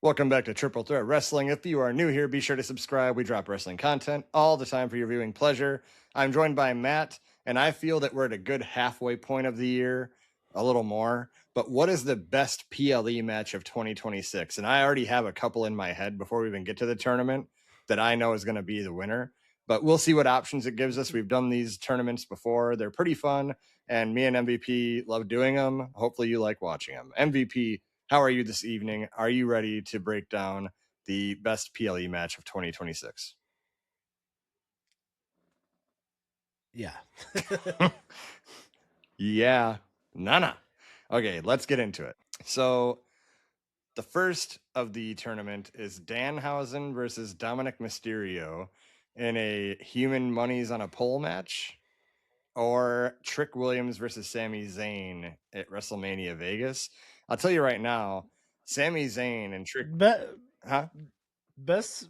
Welcome back to Triple Threat Wrestling. If you are new here, be sure to subscribe. We drop wrestling content all the time for your viewing pleasure. I'm joined by Matt, and I feel that we're at a good halfway point of the year, a little more. But what is the best PLE match of 2026? And I already have a couple in my head before we even get to the tournament that I know is going to be the winner. But we'll see what options it gives us. We've done these tournaments before. They're pretty fun, and me and MVP love doing them. Hopefully you like watching them. MVP, how are you this evening? Are you ready to break down the best PLE match of 2026? Yeah. Yeah. Nana. Okay, let's get into it. So the first of the tournament is Danhausen versus Dominic Mysterio in a human monies on a pole match, or Trick Williams versus Sami Zayn at WrestleMania Vegas. I'll tell you right now, Sami Zayn and Trick... Best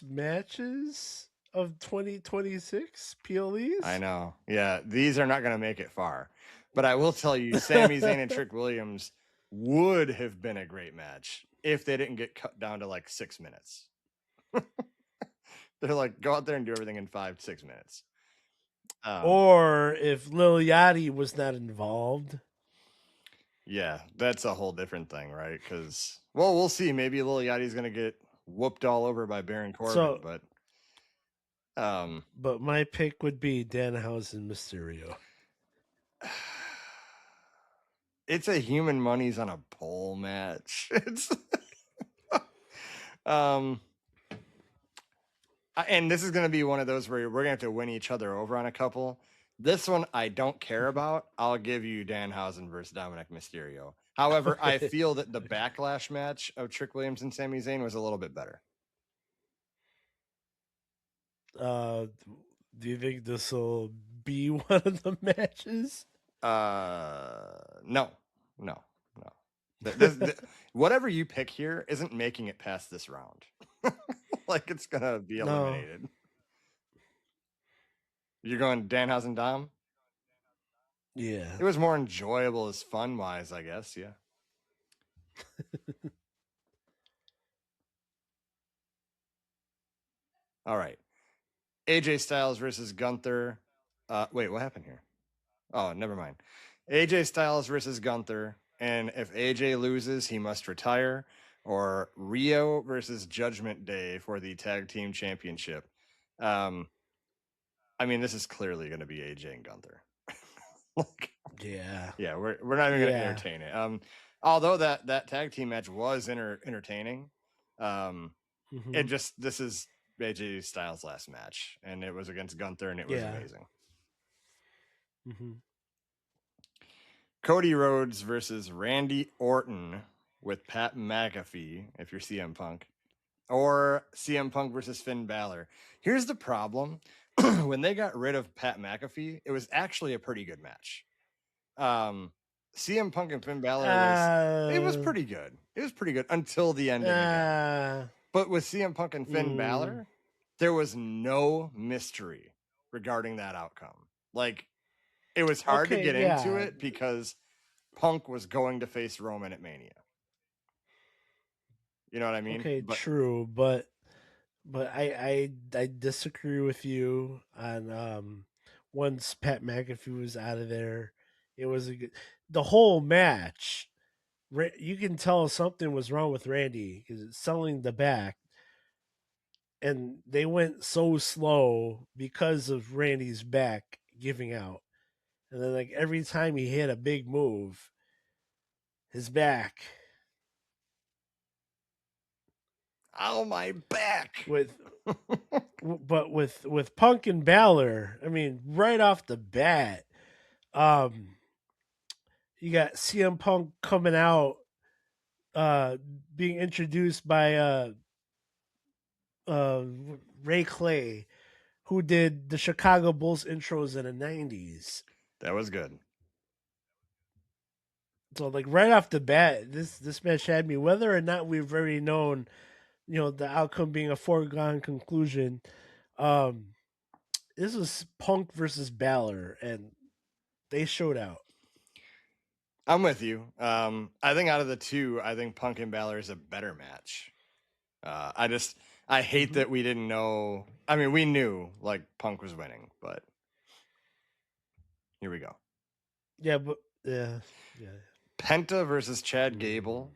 matches of 2026 PLEs? I know. Yeah, these are not going to make it far. But I will tell you, Sami Zayn and Trick Williams would have been a great match if they didn't get cut down to like 6 minutes. They're like, go out there and do everything in 5-6 minutes. Or if Lil Yachty was not involved. Yeah, that's a whole different thing, right? Because, well, we'll see. Maybe Lil Yachty's going to get whooped all over by Baron Corbin, but my pick would be Danhausen Mysterio. It's a human monies on a pole match. It's and this is going to be one of those where we're going to have to win each other over on a couple. This one I don't care about. I'll give you Danhausen versus Dominic Mysterio. However, I feel that the backlash match of Trick Williams and Sami Zayn was a little bit better. Do you think this will be one of the matches? No. Whatever you pick here isn't making it past this round. Like it's gonna be eliminated. No. You're going Danhausen Dom? Yeah. It was more enjoyable as fun wise, I guess. Yeah. All right. AJ Styles versus Gunther. Wait, what happened here? Oh, never mind. AJ Styles versus Gunther. And if AJ loses, he must retire. Or Rio versus Judgment Day for the tag team championship. I mean, this is clearly going to be AJ and Gunther. Yeah, we're not even going to entertain it. Although that tag team match was entertaining, it just, this is AJ Styles' last match, and it was against Gunther, and it was amazing. Cody Rhodes versus Randy Orton with Pat McAfee, if you're CM Punk, or CM Punk versus Finn Balor. Here's the problem. When they got rid of Pat McAfee, it was actually a pretty good match. CM Punk and Finn Balor was pretty good. It was pretty good until the ending again. But with CM Punk and Finn Balor, there was no mystery regarding that outcome. Like, it was hard to get into it because Punk was going to face Roman at Mania. You know what I mean? Okay, true, but I disagree with you on once Pat McAfee was out of there, it was the whole match. You can tell something was wrong with Randy because it's selling the back, and they went so slow because of Randy's back giving out, and then like every time he hit a big move, his back. Oh, my back! But with Punk and Balor, I mean, right off the bat, you got CM Punk coming out, being introduced by Ray Clay, who did the Chicago Bulls intros in the 90s. That was good. So like right off the bat, this match had me, whether or not we've already known, the outcome being a foregone conclusion. This was Punk versus Balor, and they showed out. I'm with you. I think out of the two, I think Punk and Balor is a better match. I hate Mm-hmm. that we didn't know. I mean, we knew like Punk was winning, but here we go. Yeah, but yeah. Penta versus Chad Mm, Gable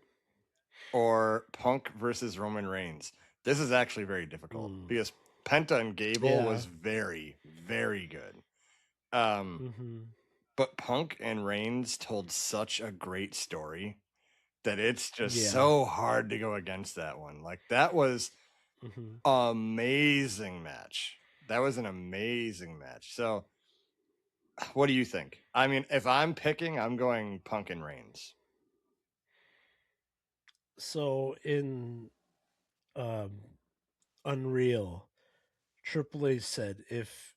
or Punk versus Roman Reigns. This is actually very difficult mm, because Penta and Gable yeah. was very, very good. Um, Mm-hmm. but Punk and Reigns told such a great story that it's just Yeah. so hard to go against that one. Like that was Mm-hmm. amazing match. That was an amazing match. So, what do you think? I mean, if I'm picking, I'm going Punk and Reigns. So in um, Unreal, Triple H said if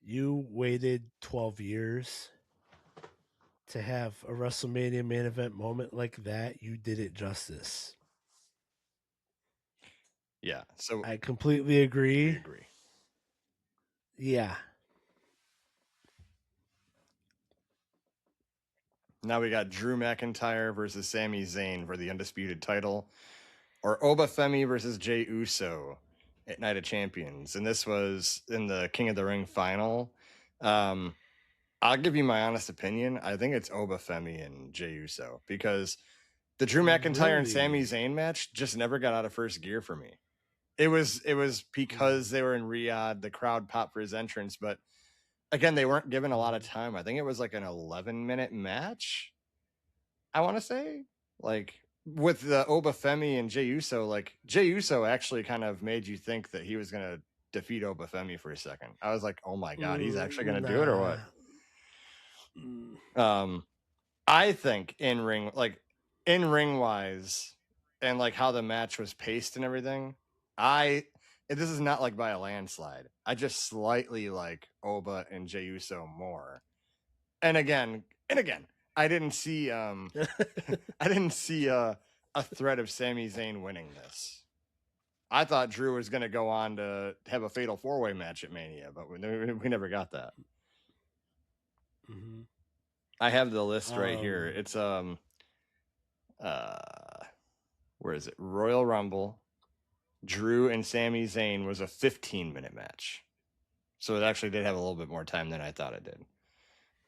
you waited 12 years to have a WrestleMania main event moment like that, you did it justice. Yeah. So I completely we agree. agree. Yeah. Now we got Drew McIntyre versus Sami Zayn for the undisputed title, or Oba Femi versus Jey Uso at Night of Champions. And this was in the King of the Ring final. Um, I'll give you my honest opinion. I think it's Oba Femi and Jey Uso because the Drew McIntyre and Sami Really? Zayn match just never got out of first gear for me. It was because Mm, they were in Riyadh, the crowd popped for his entrance, but again, they weren't given a lot of mhm, time. I think it was like an 11-minute match. I want to say, like with the Oba Femi and Jey Uso, like Jey Uso actually kind of made you think that he was gonna defeat Oba Femi for a second. I was like, oh my god, he's actually gonna do it or what? nah. Mm, Um, I think in ring wise, and like how the match was paced and everything, I this is not like by a landslide. I just slightly like Oba and Jey Uso more. And again, I didn't see I didn't see a threat of Sami Zayn winning this. I thought Drew was going to go on to have a fatal 4-way match at Mania, but we never got that. mhm. I have the list right here. Um, It's uh where is it? Royal Rumble. Drew and Sami Zayn was a 15-minute match. So it actually did have a little bit more time than I thought it did.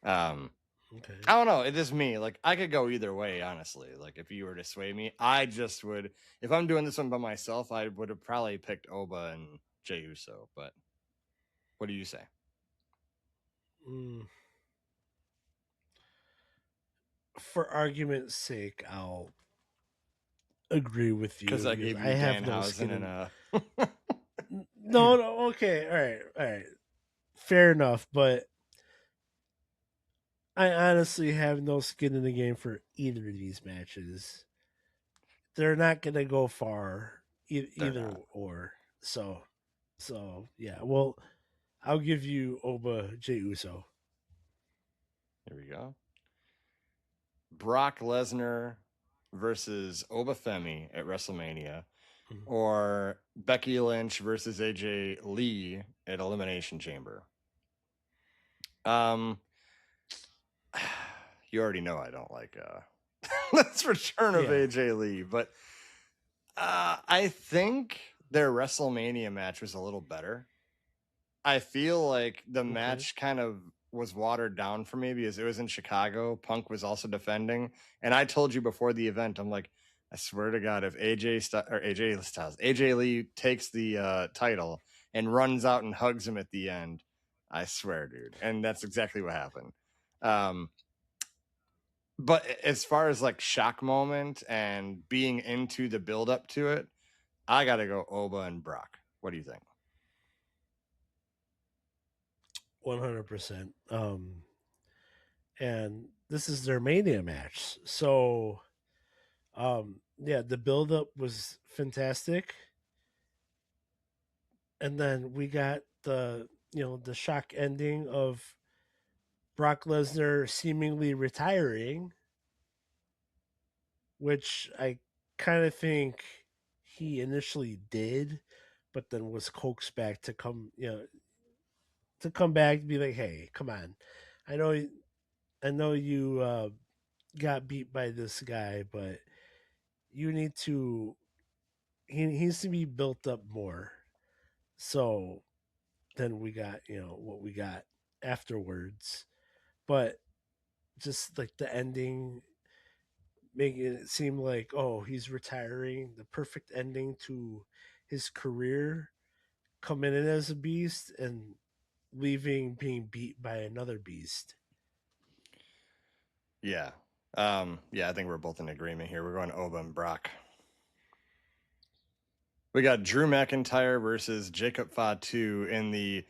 Um okay. I don't know. It is me. Like I could go either way, honestly. Like if you were to sway me, I just would. If I'm doing this one by myself, I would have probably picked Oba and Jey Uso. But what do you say? Mm, for argument's sake, I'll agree with Because you I because gave I you have no Danhausen skin and in. a. No, no, okay, all right, fair enough. But I honestly have no skin in the game for either of these matches. They're not gonna go far, They're either not. or. So, yeah. Well, I'll give you Oba J Uso. Here we go. Brock Lesnar versus Oba Femi at WrestleMania, Mhm. or Becky Lynch versus AJ Lee at Elimination Chamber. Um, you already know I don't like this return of Yeah. AJ Lee, but I think their WrestleMania match was a little better. I feel like the Okay. match kind of was watered down for me because it was in Chicago. Punk was also defending, and I told you before the event, I'm like, I swear to God, if AJ Lee takes the title and runs out and hugs him at the end, I swear, dude, and that's exactly what happened. Um, but as far as like shock moment and being into the build up to it, I got to go Oba and Brock. What do you think? 100%. And this is their Mania match. So, yeah, the build up was fantastic. And then we got the shock ending of Brock Lesnar seemingly retiring, which I kind of think he initially did, but then was coaxed back to come back and be like, "Hey, come on, I know, I know you. got beat by this guy, but you need to. He needs to be built up more. So then we got what we got afterwards, but just like the ending, making it seem like he's retiring, the perfect ending to his career, coming in as a beast and leaving being beat by another beast. Yeah. Yeah, I think we're both in agreement here. We're going Oba and Brock. We got Drew McIntyre versus Jacob Fatu in the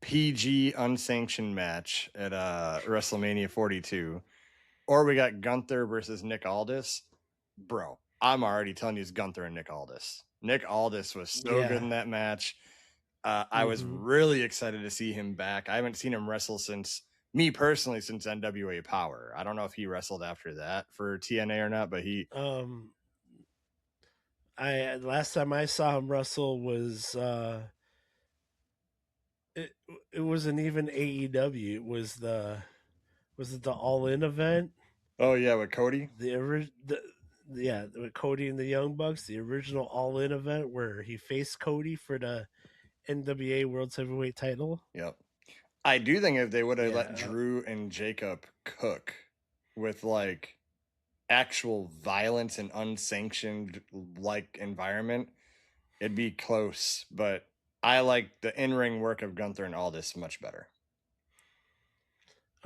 PG unsanctioned match at WrestleMania 42. Or we got Gunther versus Nick Aldis. Bro, I'm already telling you it's Gunther and Nick Aldis. Nick Aldis was so good in that match. I was really excited to see him back. I haven't seen him wrestle since NWA Power. I don't know if he wrestled after that for TNA or not, but he I last time I saw him wrestle was it wasn't even AEW. It was it the All In event? Oh yeah, with Cody. Yeah, with Cody and the Young Bucks, the original All In event where he faced Cody for the NWA World Heavyweight title. Yep. I do think if they would have let Yeah, Drew and Jacob cook with like actual violence and unsanctioned like environment, it'd be close. But I like the in-ring work of Gunther and Aldis much better.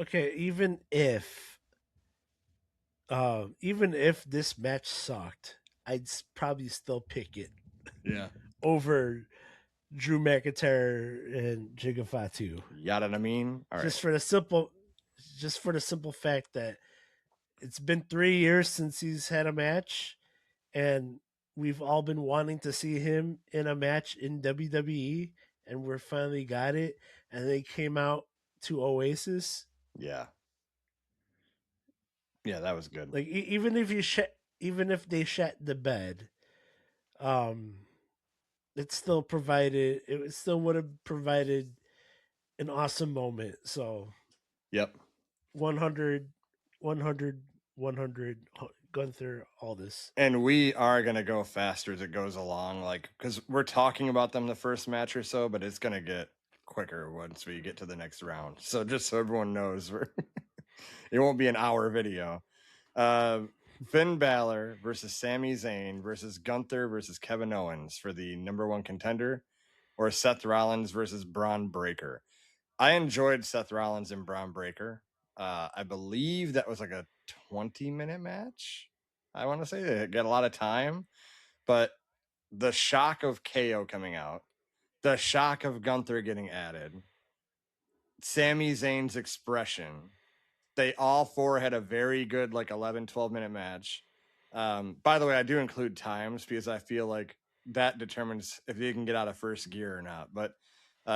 okay. Even if this match sucked, I'd probably still pick it. Yeah. Over Drew McIntyre and Jigga Fatu. Yada I mean? All right. Just for the simple fact that it's been 3 years since he's had a match, and we've all been wanting to see him in a match in WWE, and we finally got it. And they came out to Oasis. Yeah. Yeah, that was good. Like even if they shat the bed, um, it still would have provided an awesome moment. So Yep. 100, 100, 100, Gunther, all this. And we are going to go faster as it goes along, like, because we're talking about them the first match or so, but it's going to get quicker once we get to the next round. So just so everyone knows, it won't be an hour video. Finn Balor versus Sami Zayn versus Gunther versus Kevin Owens for the #1 contender, or Seth Rollins versus Braun Breaker. I enjoyed Seth Rollins and Braun Breaker. I believe that was like a 20-minute match. I want to say they got a lot of time, but the shock of KO coming out, the shock of Gunther getting added, Sami Zayn's expression, they all four had a very good like 11, 12-minute match. By the way, I do include times because I feel like that determines if you can get out of first gear or not. But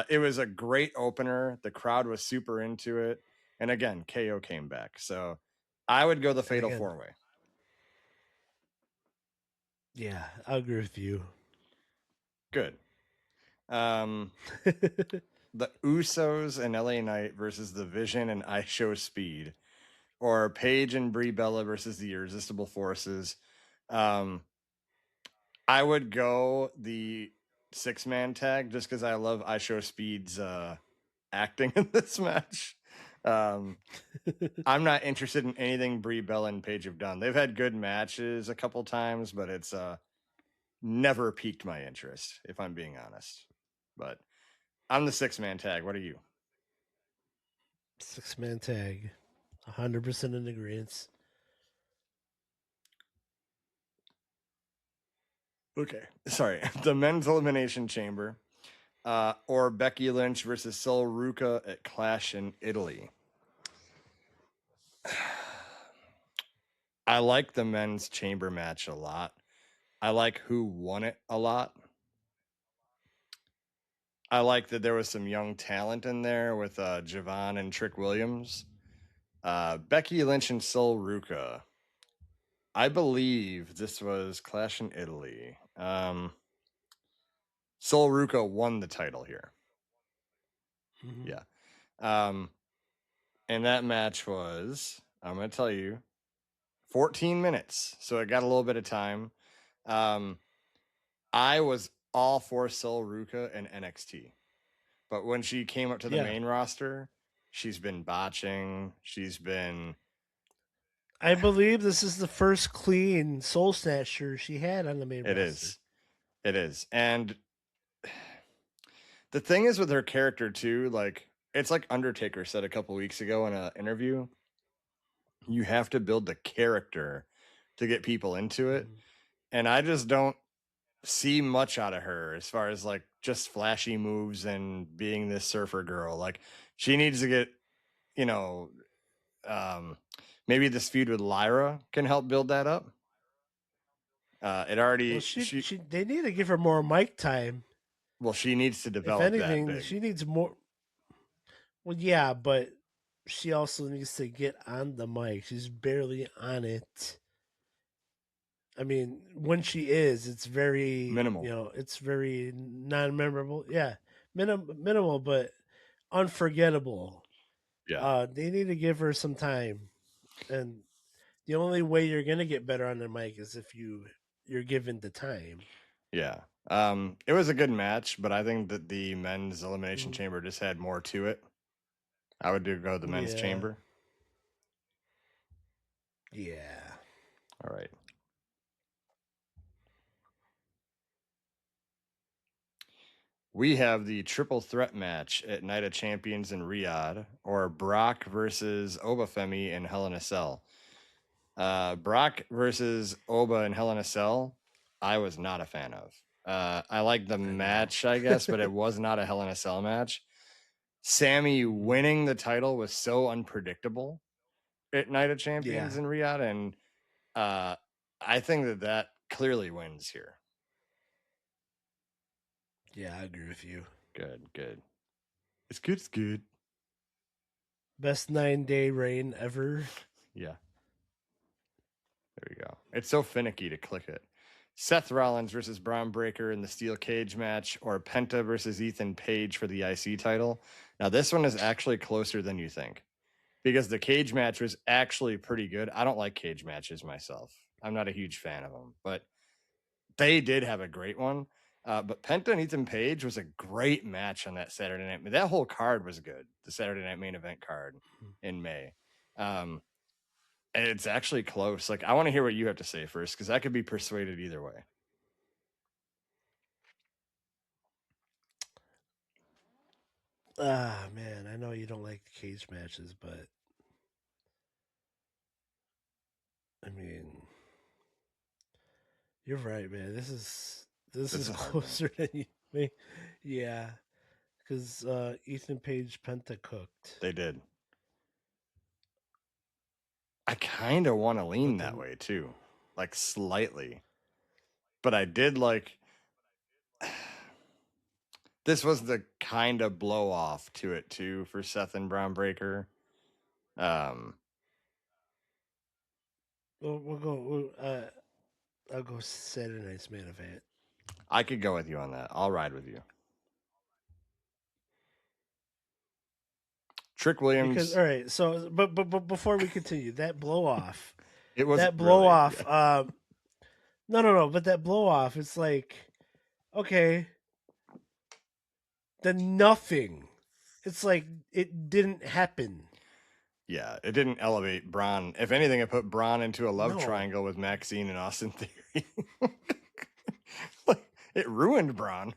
it was a great opener. The crowd was super into it. And again, KO came back. So I would go the Fatal 4-Way. Yeah, I agree with you. Good. The Usos and LA Knight versus the Vision and I Show Speed, or Paige and Brie Bella versus the Irresistible Forces. I would go the 6-man tag just because I love I Show Speed's acting in this match. I'm not interested in anything Brie Bella and Paige have done. They've had good matches a couple times, but it's never piqued my interest, if I'm being honest. But I'm the 6-man tag. What are you? 6-man tag. 100% in agreement. Okay. Sorry. The men's elimination chamber, or Becky Lynch versus Sol Ruca at Clash in Italy. I like the men's chamber match a lot. I like who won it a lot. I like that there was some young talent in there with Javon and Trick Williams. Becky Lynch and Sol Ruca. I believe this was Clash in Italy. Sol Ruca won the title here. Mm-hmm. Yeah. And that match was, I'm going to tell you, 14 minutes, so it got a little bit of time. I was all for Sol Ruca in NXT, but when she came up to the main roster, she's been botching. She's been. I believe this is the first clean Soul Snatcher she had on the main roster. It is, and the thing is with her character too, like it's like Undertaker said a couple weeks ago in an interview. You have to build the character to get people into it, and I just don't see much out of her as far as like just flashy moves and being this surfer girl. Like she needs to get, you know, maybe this feud with Lyra can help build that up. It already Well, she they need to give her more mic time. well, she needs to If develop that anything, big. she needs more. Well, yeah, but she also needs to get on the mic. She's barely on it. I mean, when she is, it's very Minimal. You know, it's very non-memorable. Yeah, minimal, but unforgettable. Yeah. They need to give her some time, and the only way you're gonna get better on the mic is if you're given the time. Yeah. It was a good match, but I think that the men's elimination chamber just had more to it. I would go the men's chamber. Yeah. All right. We have the triple threat match at Night of Champions in Riyadh, or Brock versus Oba Femi in Hell in a Cell. Brock versus Oba in Hell in a Cell, I was not a fan of. I liked the match, I guess, but it was not a Hell in a Cell match. Sammy winning the title was so unpredictable at Night of Champions in Riyadh, and I think that clearly wins here. Yeah, I agree with you. Good. It's good. It's good. Best 9-day reign ever. Yeah. There we go. It's so finicky to click it. Seth Rollins versus Braun Breaker in the steel cage match, or Penta versus Ethan Page for the IC title. Now, this one is actually closer than you think, because the cage match was actually pretty good. I don't like cage matches myself. I'm not a huge fan of them, but they did have a great one. But Penta and Ethan Page was a great match on that Saturday night. That whole card was good. The Saturday night main event card in May. And it's actually close. Like, I want to hear what you have to say first, because I could be persuaded either way. Man, I know you don't like cage matches, but I mean, you're right, man. This is closer than you think. Yeah, because Ethan Page Penta cooked. They did. I kind of want to lean that way too, like slightly. But I did like. This was the kind of blow off to it too for Seth and Braun Breaker. We'll go. I'll go Saturday night's main event. I could go with you on that. I'll ride with you. Trick Williams. Because all right, so but before we continue, that blow off. It was that blow really, off. Yeah. No, but that blow off. It's like, okay, the nothing. It's like it didn't happen. Yeah, it didn't elevate Braun. If anything, it put Braun into a love triangle with Maxine and Austin Theory. It ruined Braun.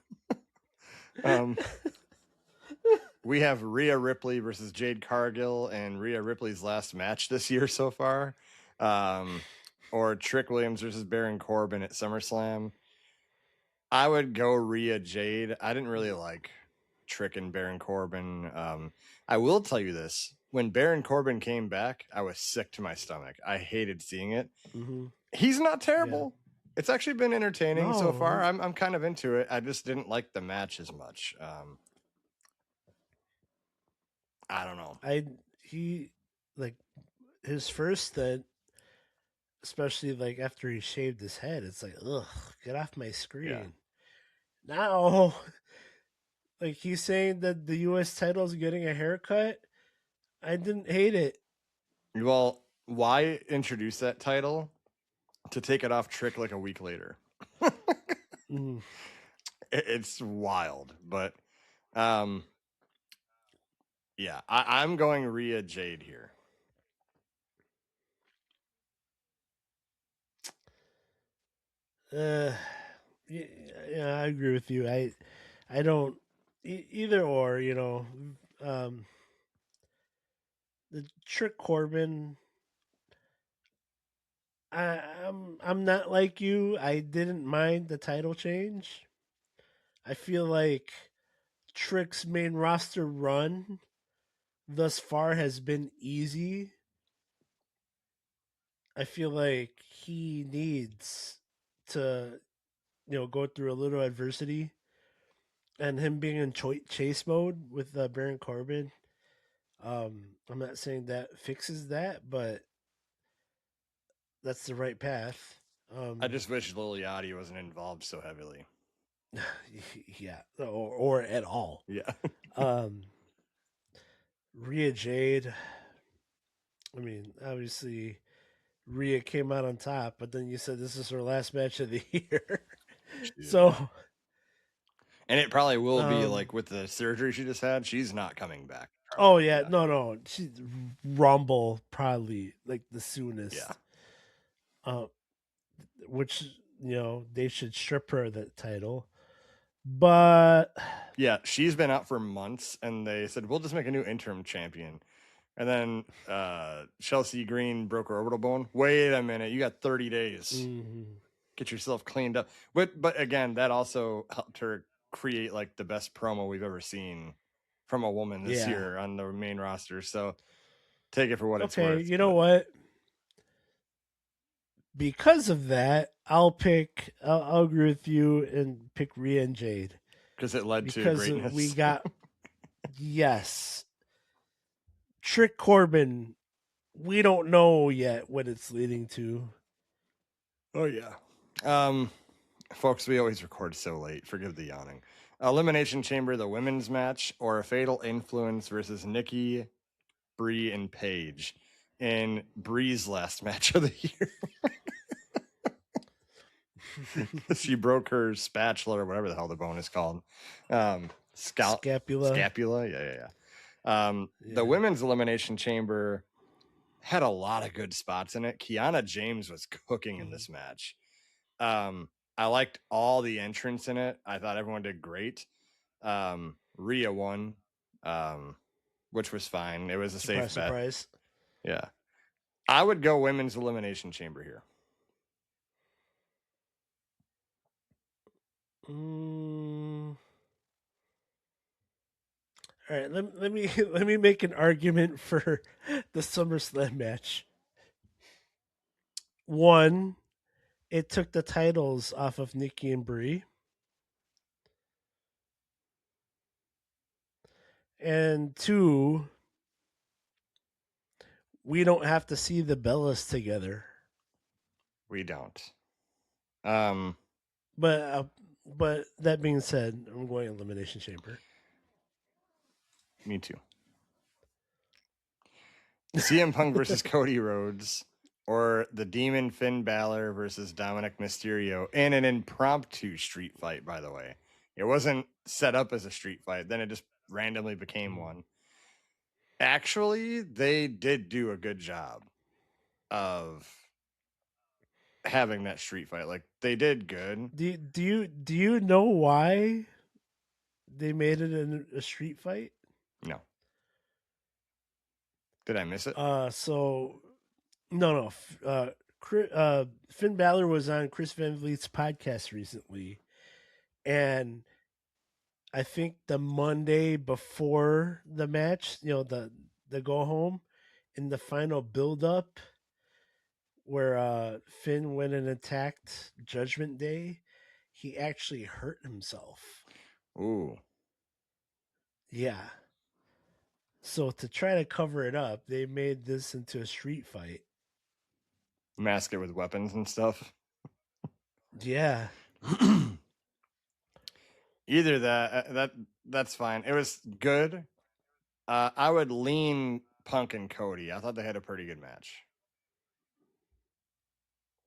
We have Rhea Ripley versus Jade Cargill, and Rhea Ripley's last match this year so far. Or Trick Williams versus Baron Corbin at SummerSlam. I would go Rhea Jade. I didn't really like Trick and Baron Corbin. I will tell you this. When Baron Corbin came back, I was sick to my stomach. I hated seeing it. Mm-hmm. He's not terrible. Yeah. It's actually been entertaining so far. I'm kind of into it. I just didn't like the match as much. I don't know. He like his first stint, especially like after he shaved his head. It's like, ugh, get off my screen. Yeah. Now, like he's saying that the U.S. title is getting a haircut. I didn't hate it. Well, why introduce that title to take it off Trick like a week later? It's wild, but yeah, I'm going Rhea Jade here. Yeah, I agree with you. I don't either or. The Trick Corbin. I'm not like you. I didn't mind the title change. I feel like Trick's main roster run thus far has been easy. I feel like he needs to, go through a little adversity, and him being in chase mode with Baron Corbin. I'm not saying that fixes that, but that's the right path. I just wish Lil Yachty wasn't involved so heavily. Yeah, or at all. Yeah. Rhea Jade. I mean, obviously, Rhea came out on top, but then you said this is her last match of the year. So, and it probably will be like with the surgery she just had. She's not coming back. Probably. Oh yeah, no, she's Rumble probably like the soonest. Yeah. Which they should strip her of that title, but yeah, she's been out for months, and they said we'll just make a new interim champion. And then Chelsea Green broke her orbital bone. Wait a minute, you got 30 days. Mm-hmm. Get yourself cleaned up. But again, that also helped her create like the best promo we've ever seen from a woman this year on the main roster. So take it for what it's worth. Okay, you know what? Because of that, I'll agree with you and pick Rhea and Jade. Because it led to greatness. We got yes. Trick Corbin, we don't know yet what it's leading to. Oh yeah. Folks, we always record so late. Forgive the yawning. Elimination Chamber, the women's match, or a Fatal Influence versus Nikki, Brie, and Paige in Brie's last match of the year. She broke her spatula or whatever the hell the bone is called. Scapula. Scapula. Yeah. The women's elimination chamber had a lot of good spots in it. Kiana James was cooking in this match. I liked all the entrants in it. I thought everyone did great. Rhea won, which was fine. It was a safe bet. Surprise. Yeah. I would go women's elimination chamber here. All right, let me make an argument for the SummerSlam match. One, it took the titles off of Nikki and Brie. And two, we don't have to see the Bellas together. We don't. But that being said, I'm going Elimination Chamber. Me too. CM Punk versus Cody Rhodes, or the Demon Finn Balor versus Dominic Mysterio in an impromptu street fight, by the way. It wasn't set up as a street fight. Then it just randomly became one. Actually, they did do a good job of having that street fight. Like, they did good. Do you know why they made it a street fight? No. Did I miss it? So no. Finn Balor was on Chris Van Vliet's podcast recently, and I think the Monday before the match, the go home, in the final build up, where Finn went and attacked Judgment Day, he actually hurt himself. Ooh. Yeah. So to try to cover it up, they made this into a street fight. Mask it with weapons and stuff. Yeah. Either that's fine. It was good. I would lean Punk and Cody. I thought they had a pretty good match.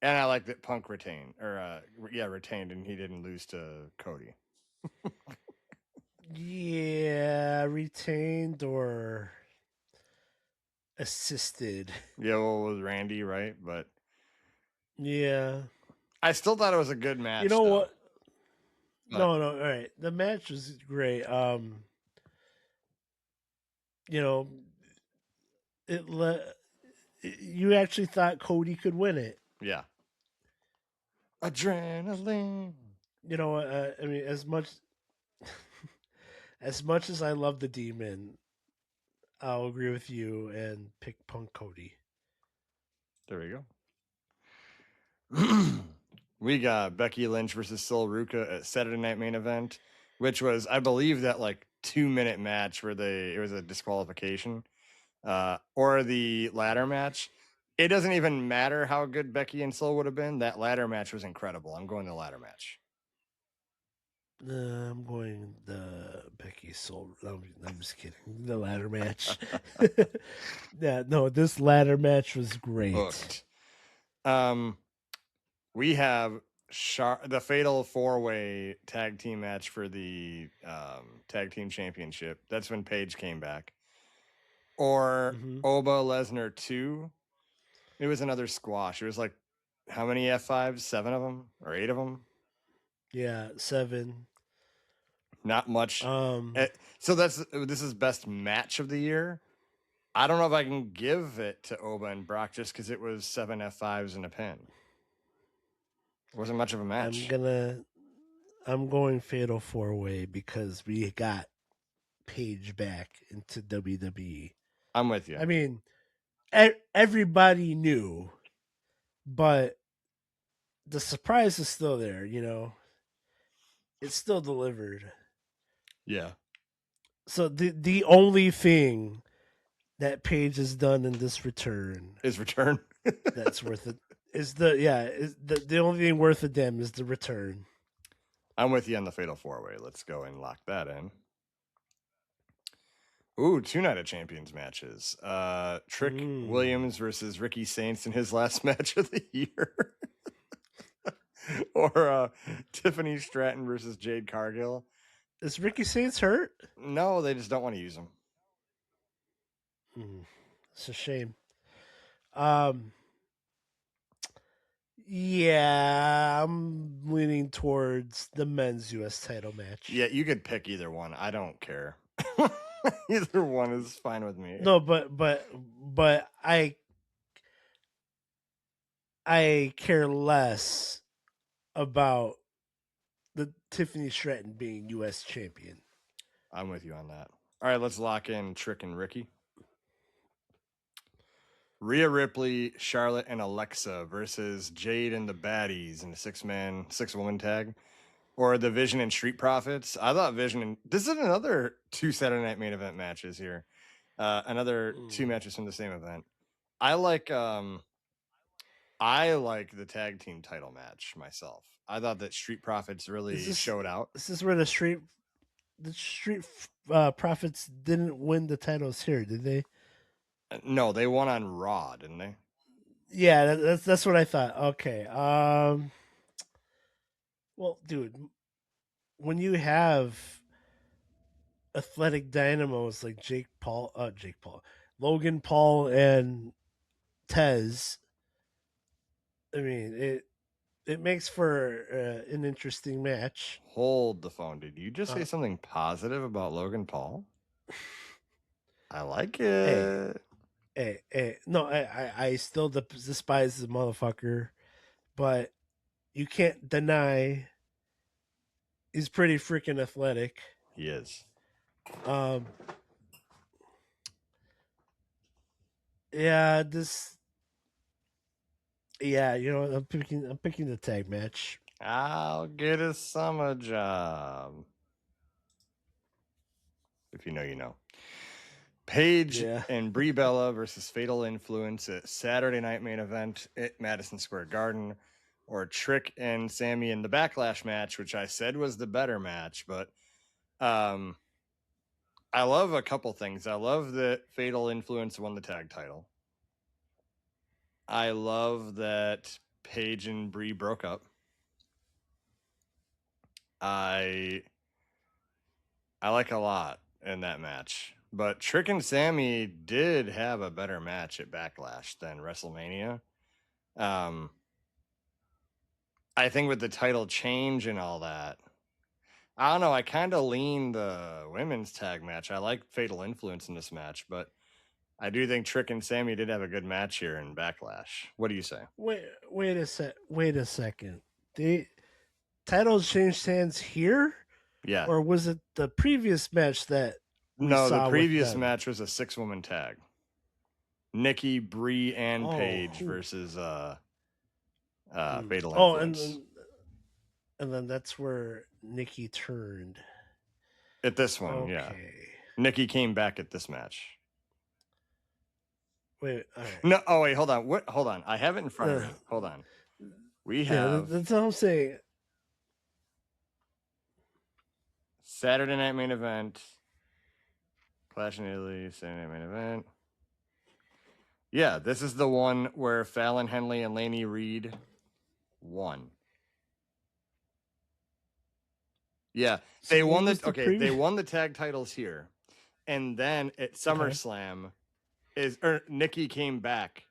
And I like that Punk retained, retained, and he didn't lose to Cody. Yeah, retained or assisted. Yeah, well, with Randy, right? But Yeah. I still thought it was a good You match, know though. what? But No, all right. The match was great. You know, it le- you actually thought Cody could win it. yeah, adrenaline. You know, I mean, as much as I love the Demon, I'll agree with you and pick Punk Cody. There we go. We got Becky Lynch versus Sol Ruca at Saturday Night Main Event, which was, I believe, that like 2-minute match where it was a disqualification, or the ladder match. It doesn't even matter how good Becky and Sol would have been. That ladder match was incredible. I'm going to the ladder match. I'm going the Becky Soul. I'm just kidding. The ladder match. Yeah, no, this ladder match was great. Hooked. We have the fatal 4-way tag team match for the tag team championship. That's when Paige came back. Or Oba Lesnar 2. It was another squash. It was like, how many F5s? 7 of them or 8 of them? Yeah, 7. Not much. So this is best match of the year. I don't know if I can give it to Oba and Brock just because it was 7 F5s and a pin. It wasn't much of a match. I'm going fatal 4-way because we got Paige back into WWE. I'm with you. I mean, everybody knew, but the surprise is still there. You know, it's still delivered. Yeah. So the only thing that Paige has done in this return His return. that's worth it is the only thing worth a damn is the return. I'm with you on the fatal 4-way. Let's go and lock that in. Ooh, 2 Night of Champions matches. Trick Williams versus Ricky Saints in his last match of the year. Or Tiffany Stratton versus Jade Cargill. Is Ricky Saints hurt? No, they just don't want to use him. It's a shame. Yeah, I'm leaning towards the men's U.S. title match. Yeah, you could pick either one. I don't care. Either one is fine with me. No, but I care less about the Tiffany Stratton being U.S. champion. I'm with you on that. All right, let's lock in Trick and Ricky. Rhea Ripley, Charlotte, and Alexa versus Jade and the Baddies in a 6-woman tag. Or the Vision and Street Profits. I thought Vision and this is another 2 Saturday Night Main Event matches here. Another 2 matches from the same event. I like the tag team title match myself. I thought that Street Profits really showed out. This is where the Street Profits didn't win the titles here, did they? No, they won on Raw, didn't they? Yeah, that's what I thought. Okay. Well, dude, when you have athletic dynamos like Logan Paul, and Tez, I mean it makes for an interesting match. Hold the phone. Did you just say something positive about Logan Paul? I like it. Hey. No, I still despise the motherfucker, but you can't deny he's pretty freaking athletic. He is. Yeah, you know, I'm picking the tag match. I'll get a summer job. If you know, you know. Paige and Brie Bella versus Fatal Influence at Saturday Night Main Event at Madison Square Garden. Or Trick and Sammy in the Backlash match, which I said was the better match. But I love a couple things. I love that Fatal Influence won the tag title. I love that Paige and Bree broke up. I like a lot in that match. But Trick and Sammy did have a better match at Backlash than WrestleMania. I think with the title change and all that, I don't know. I kind of lean the women's tag match. I like Fatal Influence in this match, but I do think Trick and Sammy did have a good match here in Backlash. What do you say? Wait a second. The titles changed hands here, Yeah. or was it the previous match that we No, saw the previous with them? match was a 6-woman tag. Nikki, Bree, and Paige versus Fatal Influence. And then that's where Nikki turned. At this one, yeah. Nikki came back at this match. Wait, all right. No, oh wait, hold on. What? Hold on. I have it in front of me. Hold on. We have. Yeah, that's what I'm saying. Saturday Night Main Event. Clash in Italy. Saturday Night Main Event. Yeah, this is the one where Fallon Henley and Laney Reed won. Yeah, So they won they won the tag titles here, and then at SummerSlam, Nikki came back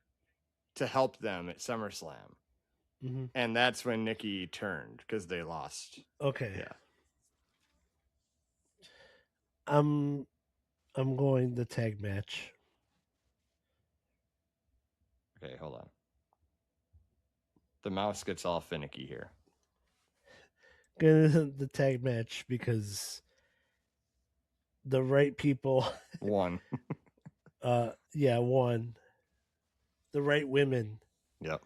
to help them at SummerSlam, and that's when Nikki turned because they lost. Okay. Yeah. I'm going the tag match. Okay, hold on. The mouse gets all finicky here. The tag match because the right people won. Won. The right women. Yep.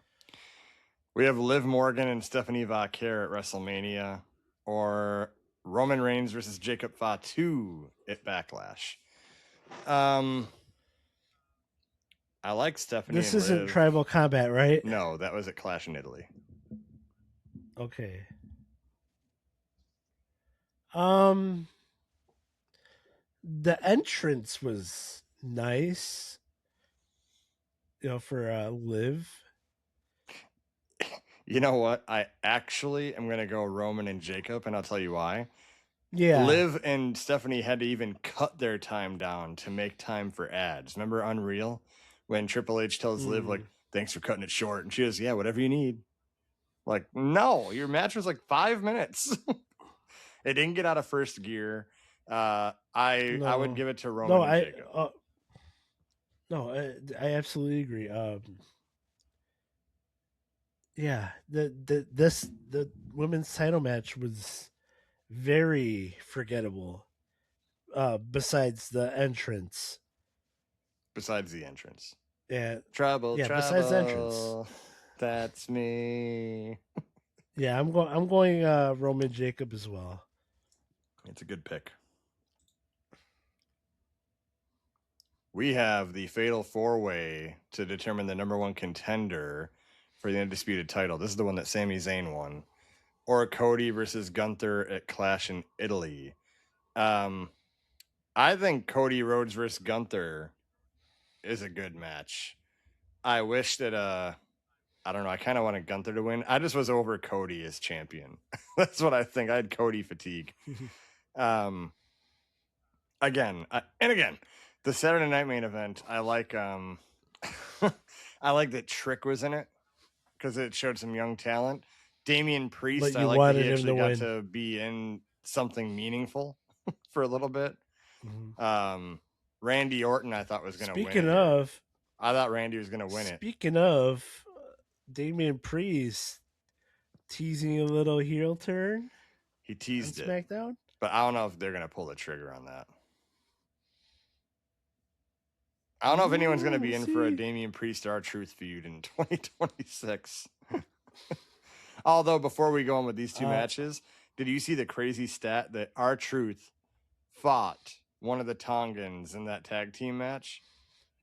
We have Liv Morgan and Stephanie Vaquer at WrestleMania, or Roman Reigns versus Jacob Fatu at Backlash. I like Stephanie. This isn't Tribal Combat, right? No, that was at Clash in Italy. Okay. The entrance was nice. For Liv. You know what? I actually am going to go Roman and Jacob, and I'll tell you why. Yeah. Liv and Stephanie had to even cut their time down to make time for ads. Remember Unreal? When Triple H tells Liv, like, thanks for cutting it short. And she goes, yeah, whatever you need. Like, no, your match was like 5 minutes. It didn't get out of first gear. I would give it to Roman and Jacob. I absolutely agree. Yeah, the women's title match was very forgettable. Besides the entrance. Besides the entrance. Yeah. Trouble. Besides the entrance. That's me. Yeah, I'm going Roman Jacob as well. It's a good pick. We have the Fatal 4-Way to determine the number one contender for the Undisputed title. This is the one that Sami Zayn won. Or Cody versus Gunther at Clash in Italy. I think Cody Rhodes versus Gunther is a good match. I wish that I don't know, I kind of wanted Gunther to win. I just was over Cody as champion. That's what I think. I had Cody fatigue. Again, the Saturday Night Main Event, I like I like that Trick was in it because it showed some young talent. Damian Priest, I like that he actually got to be in something meaningful for a little bit. Randy Orton, I thought was going to win. Speaking of, I thought Randy was going to win it. Speaking of, Damian Priest teasing a little heel turn. He teased it. SmackDown? But I don't know if they're going to pull the trigger on that. I don't know if anyone's going to be in for a Damian Priest R-Truth feud in 2026. Although, before we go on with these two matches, did you see the crazy stat that R-Truth fought one of the Tongans in that tag team match?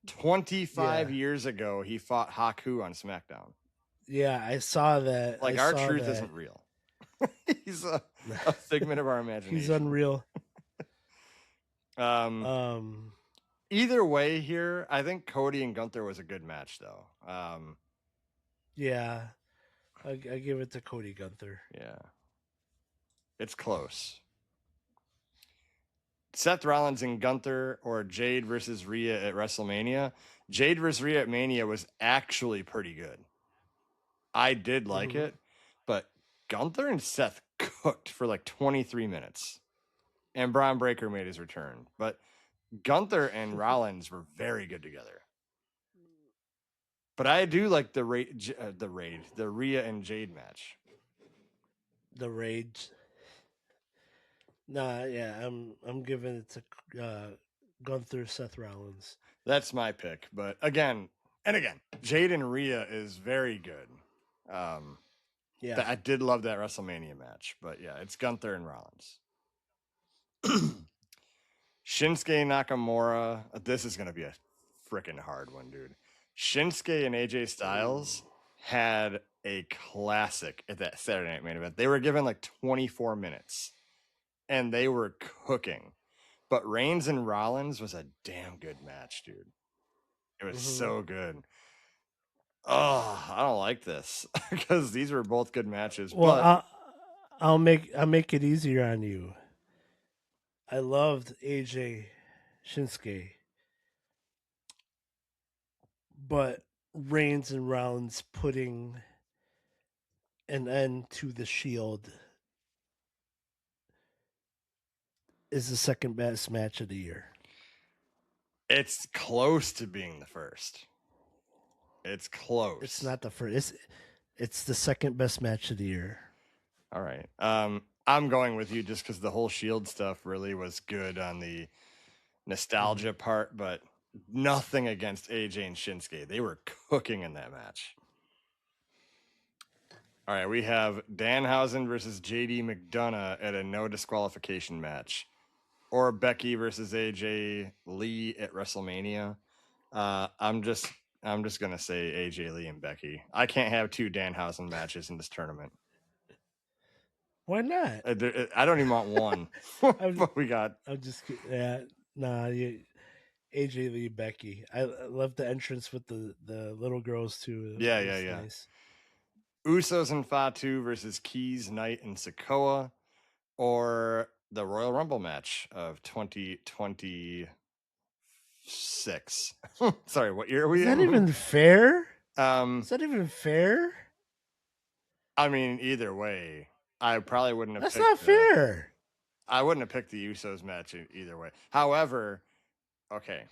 25 years ago, he fought Haku on SmackDown. Yeah, I saw that. Like, R-Truth isn't real. He's a figment of our imagination. He's unreal. Either way here, I think Cody and Gunther was a good match, though. Yeah. I give it to Cody Gunther. Yeah. It's close. Seth Rollins and Gunther or Jade versus Rhea at WrestleMania. Jade versus Rhea at Mania was actually pretty good. I did like it, but Gunther and Seth cooked for like 23 minutes. And Braun Breaker made his return. But Gunther and Rollins were very good together. But I do like the Rhea and Jade match. The Rage. Nah, yeah, I'm giving it to Gunther, Seth Rollins. That's my pick. But again, Jade and Rhea is very good. Yeah, I did love that WrestleMania match. But yeah, it's Gunther and Rollins. Shinsuke Nakamura. This is going to be a freaking hard one, dude. Shinsuke and AJ Styles had a classic at that Saturday Night Main Event. They were given like 24 minutes and they were cooking. But Reigns and Rollins was a damn good match, dude. It was so good. Oh, I don't like this because these were both good matches. Well, But I'll make it easier on you. I loved AJ Shinsuke, but Reigns and Rollins putting an end to the Shield is the second best match of the year. it's close to being the first. It's close. It's not the first. It's the second best match of the year. All right. I'm going with you just because the whole Shield stuff really was good on the nostalgia part, but nothing against AJ and Shinsuke. They were cooking in that match. All right, we have Danhausen versus JD McDonough at a no disqualification match, or Becky versus AJ Lee at WrestleMania. I'm just gonna say AJ Lee and Becky. I can't have two Danhausen matches in this tournament. Why not? I don't even want one. But we got. I'm just yeah. Nah, AJ Lee Becky. I love the entrance with the little girls too. Yeah. Nice. Usos and Fatu versus Keys, Knight, and Sokoa, or the Royal Rumble match of 2026. Sorry, what year are we Is in? that even fair? Is that even fair? I mean, either way, I probably wouldn't have. That's not fair. I wouldn't have picked the Usos match either way. However, okay,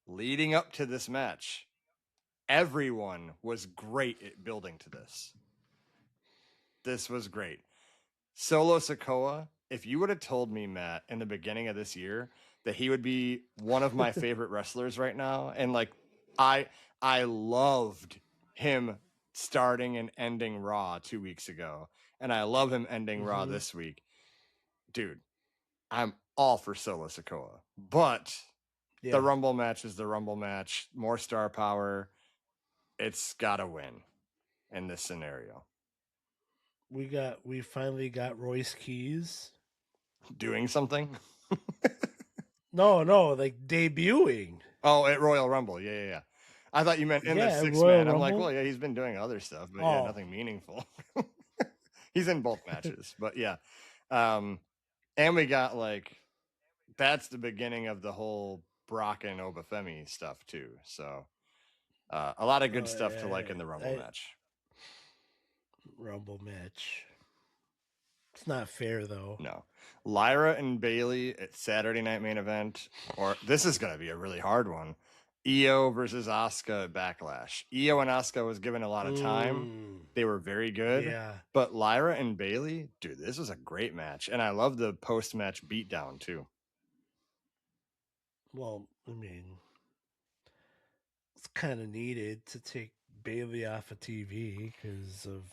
leading up to this match, everyone was great at building to this. This was great. Solo Sokoa, if you would have told me, Matt, in the beginning of this year that he would be one of my favorite wrestlers right now, and like I loved him starting and ending Raw 2 weeks ago, and I love him ending Raw this week. Dude, I'm all for Solo Sokoa. But the Rumble match is the Rumble match, more star power. It's gotta win in this scenario. We finally got Royce Keys Doing something. No, like debuting. Oh, at Royal Rumble. Yeah. I thought you meant in the six Royal man. I'm like, Rumble. well, yeah, he's been doing other stuff, but yeah, nothing meaningful. He's in both matches, but yeah. And we got like, that's the beginning of the whole Brock and Oba Femi stuff too. So a lot of good stuff to like in the Rumble match. Rumble match. It's not fair though. No. Lyra and Bailey at Saturday Night Main Event, or this is going to be a really hard one. Io versus Asuka at Backlash. Io and Asuka was given a lot of time. They were very good. Yeah. But Lyra and Bailey, dude, this was a great match. And I love the post-match beatdown too. Well, I mean, it's kind of needed to take Bailey off of TV because of,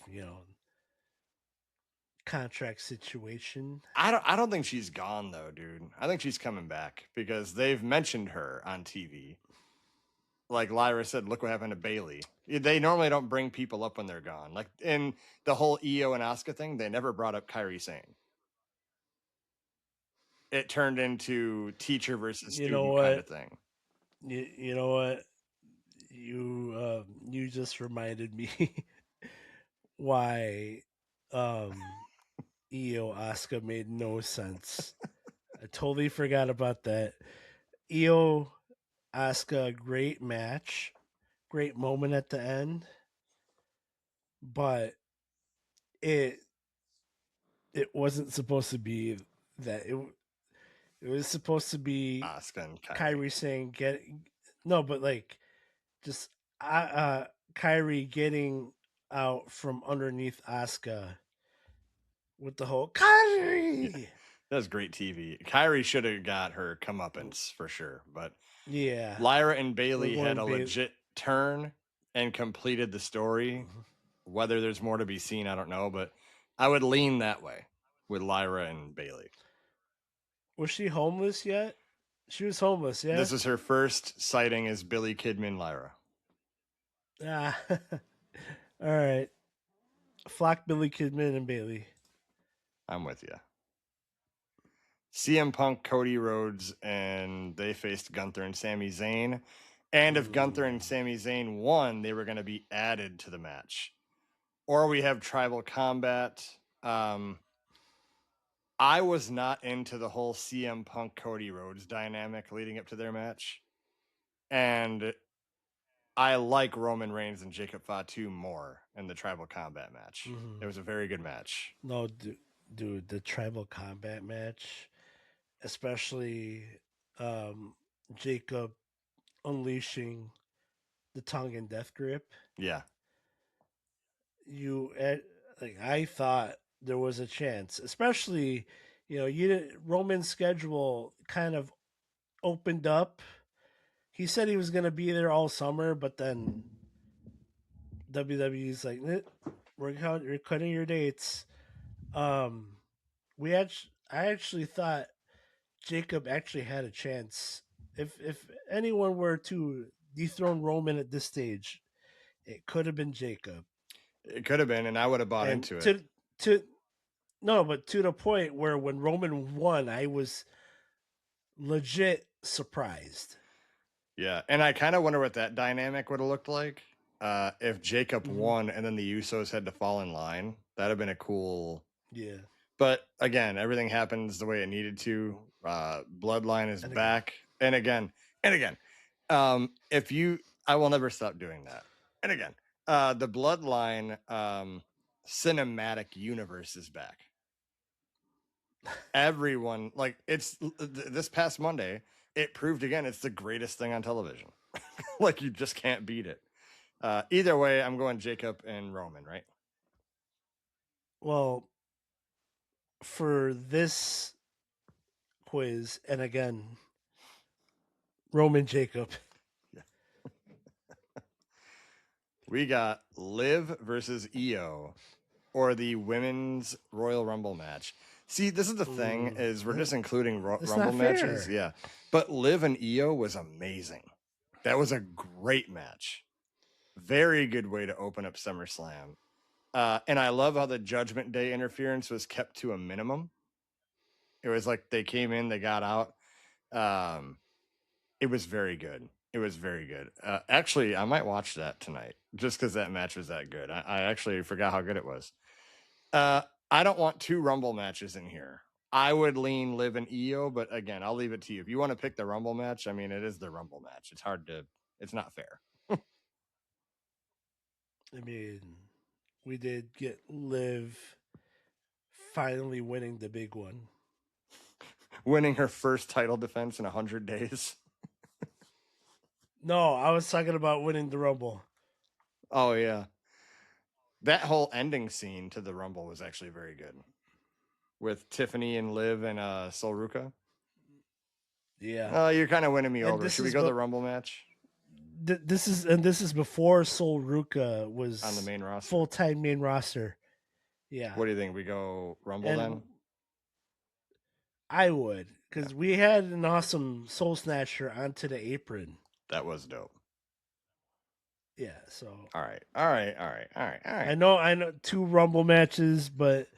contract situation. I don't think she's gone though, dude. I think she's coming back because they've mentioned her on TV. Like Lyra said, look what happened to Bailey. They normally don't bring people up when they're gone. Like in the whole Io and Asuka thing, they never brought up Kairi Sane. It turned into teacher versus student kind of thing. You know what? You just reminded me. why Io Asuka made no sense. I totally forgot about that. Io Asuka, great match, great moment at the end, but it it wasn't supposed to be that. It was supposed to be Asuka and Kyrie. Kyrie saying get no, but like just Kyrie getting out from underneath Asuka with the whole Yeah, Kyrie. that was great TV. Kyrie should have got her comeuppance for sure, but Yeah, Lyra and we're Bailey had going a legit turn and completed the story. Whether there's more to be seen, I don't know, but I would lean that way with Lyra and Bailey. Was she homeless yet? She was homeless, yeah. This is her first sighting as Billy Kidman Lyra. Ah, all right. Flock Billy Kidman and Bailey. I'm with you. CM Punk, Cody Rhodes, and they faced Gunther and Sami Zayn. And if Gunther and Sami Zayn won, they were going to be added to the match. Or we have tribal combat. I was not into the whole CM Punk Cody Rhodes dynamic leading up to their match. And I like Roman Reigns and Jacob Fatu more in the tribal combat match. It was a very good match. No, dude, the tribal combat match, especially Jacob unleashing the tongue and death grip. Yeah. Like I thought there was a chance, especially Roman's schedule kind of opened up. He said he was going to be there all summer, but then WWE's like, we're cutting your dates. Um, I actually thought Jacob actually had a chance. If anyone were to dethrone Roman at this stage, it could have been Jacob. It could have been, and I would have bought And into it. to no, but to the point where when Roman won, I was legit surprised. Yeah. And I kind of wonder what that dynamic would have looked like if Jacob won and then the Usos had to fall in line. That'd have been a cool. Yeah. But again, everything happens the way it needed to. Bloodline is back. And again. I will never stop doing that. And again, the Bloodline cinematic universe is back. Everyone, like, it's this past Monday, it proved again it's the greatest thing on television. Like, you just can't beat it. Either way, I'm going Jacob and Roman, right? Well, for this quiz, and again, Roman Jacob. Yeah. We got Liv versus Io, or the women's Royal Rumble match. See, this is the thing, is we're just including Rumble matches. Yeah. But Liv and Io was amazing. That was a great match. Very good way to open up SummerSlam. And I love how the Judgment Day interference was kept to a minimum. It was like they came in, they got out. It was very good. It was very good. Actually, I might watch that tonight just because that match was that good. I actually forgot how good it was. I don't want two Rumble matches in here. I would lean Liv and Io, but again, I'll leave it to you. If you want to pick the Rumble match, I mean, it is the Rumble match. It's not fair. I mean, we did get Liv finally winning the big one. Winning her first title defense in 100 days. No, I was talking about winning the Rumble. Oh, yeah. That whole ending scene to the Rumble was actually very good. With Tiffany and Liv and Sol Ruka. Yeah. You're kind of winning me over. Should we go to the Rumble match? This is before Sol Ruka was on the main roster, full-time main roster. Yeah. What do you think? We go Rumble then? I would, because we had an awesome Soul Snatcher onto the apron. That was dope. Yeah. So. All right. I know. 2 Rumble matches, but